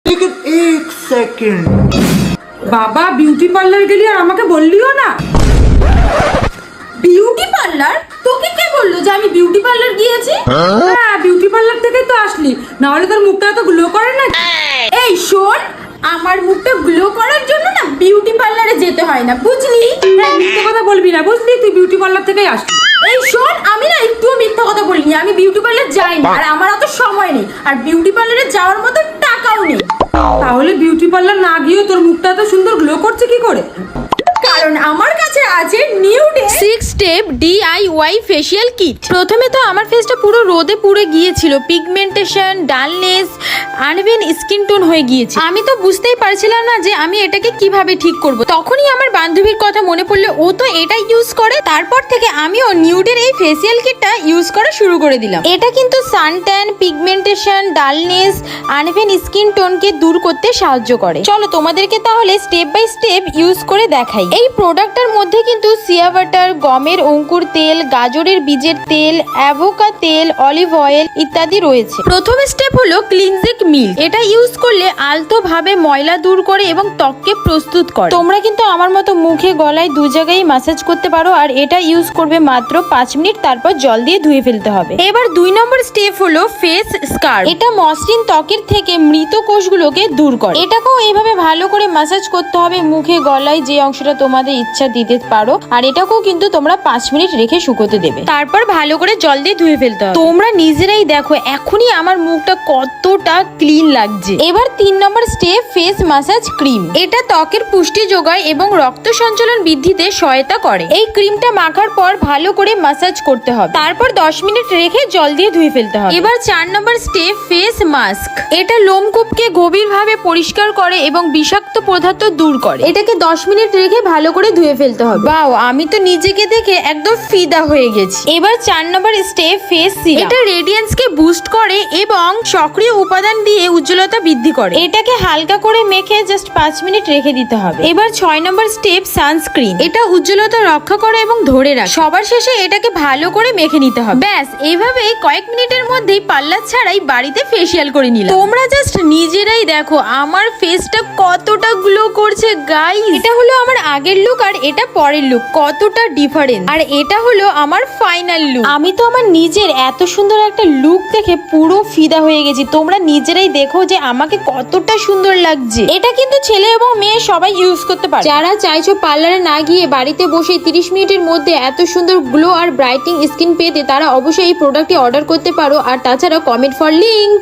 लेकिन एक सेकंड বাবা বিউটি পার্লার গেলি আর আমাকে বললিও না। Beauty parlour? তোকে কে বললো যে আমি বিউটি পার্লার গিয়েছি? হ্যাঁ বিউটি পার্লার থেকেই তো আসলি, না হলে তোর মুখটা এত গ্লো করে না। এই শোন, আমার মুখটা গ্লো করার জন্য না বিউটি পার্লারে যেতে হয় না, বুঝলি? হ্যাঁ মিথ্যে কথা বলবি না, বুঝলি? তুই বিউটি পার্লার থেকেই আসলি। এই শোন, আমি না একটুও মিথ্যা কথা বলিনি। আমি বিউটি পার্লার যাইনি, আর আমার অত সময় নেই, আর বিউটি পার্লারে যাওয়ার মতো টাকাও নেই। তাহলে বিউটি পার্লার না গিয়েও তোর মুখটা এত সুন্দর গ্লো করছে কি করে? কারণ আমার কাছে আছে নিউডে 6 স্টেপ DIY ফেসিয়াল কিট। প্রথমে তো আমার ফেসটা পুরো রোদে পুড়ে গিয়েছিল, pigmentation, dullness, uneven skin tone হয়ে গিয়েছে। আমি তো বুঝতেই পারছিলাম না যে আমি এটাকে কিভাবে ঠিক করব। তখনই আমার বান্ধবীর কথা মনে পড়লো, ও তো এটা ইউজ করে। তারপর থেকে আমিও নিউডের এই ফেসিয়াল কিটটা ইউজ করা শুরু করে দিলাম। এটা কিন্তু suntan, pigmentation, dullness, uneven skin টোনকে দূর করতে সাহায্য করে। চলো তোমাদেরকে তাহলে স্টেপ বাই স্টেপ ইউজ করে দেখাই। এই প্রোডাক্টটার মধ্যে কিন্তু সিয়া বাটার, গমের অঙ্কুর তেল, গাজরের বীজের তেল, অ্যাভোকা তেল, অলিভ অয়েল ইত্যাদি রয়েছে। প্রথম স্টেপ হলো ক্লিনজিং মিল্ক। এটা ইউজ করলে আলতো ভাবে ময়লা দূর করে এবং ত্বককে প্রস্তুত করে। তোমরা কিন্তু আমার মতো মুখে, গলায় দু জায়গায় ম্যাসাজ করতে পারো, আর এটা ইউজ করবে মাত্র 5 মিনিট, তারপর জল দিয়ে ধুয়ে ফেলতে হবে। এবার 2 নম্বর স্টেপ হলো ফেস স্কার্ফ। এটা মসৃণ ত্বকের থেকে মৃত কোষগুলোকে দূর করে। এটাকেও এইভাবে ভালো করে ম্যাসাজ করতে হবে মুখে, গলায়, যে অংশটা তোমাদের ইচ্ছা দিতে পারো। আর এটাকেও কিন্তু তোমরা 5 মিনিট রেখে শুকোতে দেবে, তারপর ভালো করে জল দিয়ে ধুয়ে ফেলতে হবে। তোমরা নিজেরাই দেখো এখনই আমার মুখটা কতটা ক্লিন লাগছে। এবার 3 নম্বর স্টেপ ফেস ম্যাসাজ ক্রিম। এটা ত্বকের পুষ্টি যোগায় এবং রক্ত সঞ্চালন বৃদ্ধিতে সহায়তা করে। এই ক্রিমটা মাখার পর ভালো করে ম্যাসাজ করতে হবে, তারপর 10 মিনিট রেখে জল দিয়ে ধুয়ে ফেলতে হবে। এবার 4 নম্বর স্টেপ ফেস মাস্ক। এটা লোমকূপকে গভীরভাবে পরিষ্কার করে এবং বিষাক্ত পদার্থ দূর করে। এটাকে 10 মিনিট রেখে ভালো করে ধুয়ে ফেলতে হবে। বাও, আমি তো নিজেকে দেখে একদম ফিদা হয়ে গেছি। এবার 4 নম্বর স্টেপ ফেস সিরাম। এটা রেডিয়েন্সকে বুস্ট করে এবং সক্রিয় উপাদান দিয়ে উজ্জ্বলতা বৃদ্ধি করে। এটাকে হালকা করে মেখে জাস্ট 5 মিনিট রেখে দিতে হবে। এবার 6 নম্বর স্টেপ সানস্ক্রিন। এটা উজ্জ্বলতা রক্ষা করে এবং ধরে রাখে। সবার শেষে এটাকে ভালো করে মেখে নিতে হবে। ব্যাস, এইভাবে কয়েক মিনিটের মধ্যেই পার্লার ছাড়াই বাড়িতে ফেসিয়াল করে নিলাম। তোমরা জাস্ট নিজেরাই দেখো আমার ফেসটা কতটা গ্লো করছে গাইস। এটা হলো আমার আগের লুক আর এটা পরের লুক, কতটা ডিফারেন্স। আর এটা হলো আমার ফাইনাল লুক। আমি তো আমার নিজের এত সুন্দর একটা লুক দেখে পুরো ফিদা হয়ে গেছি। তোমরা নিজেরাই দেখো যে আমাকে কতটা সুন্দর লাগছে। এটা কিন্তু ছেলে এবং মেয়ে সবাই ইউজ করতে পারে। যারা চাইছো পার্লারে না গিয়ে বাড়িতে বসে 30 মিনিটের মধ্যে এত সুন্দর গ্লো আর ব্রাইটিং স্কিন পেতে, তারা অবশ্যই এই প্রোডাক্টটি অর্ডার করতে পারো। আর তাছাড়া কমেন্ট ফর লিংক।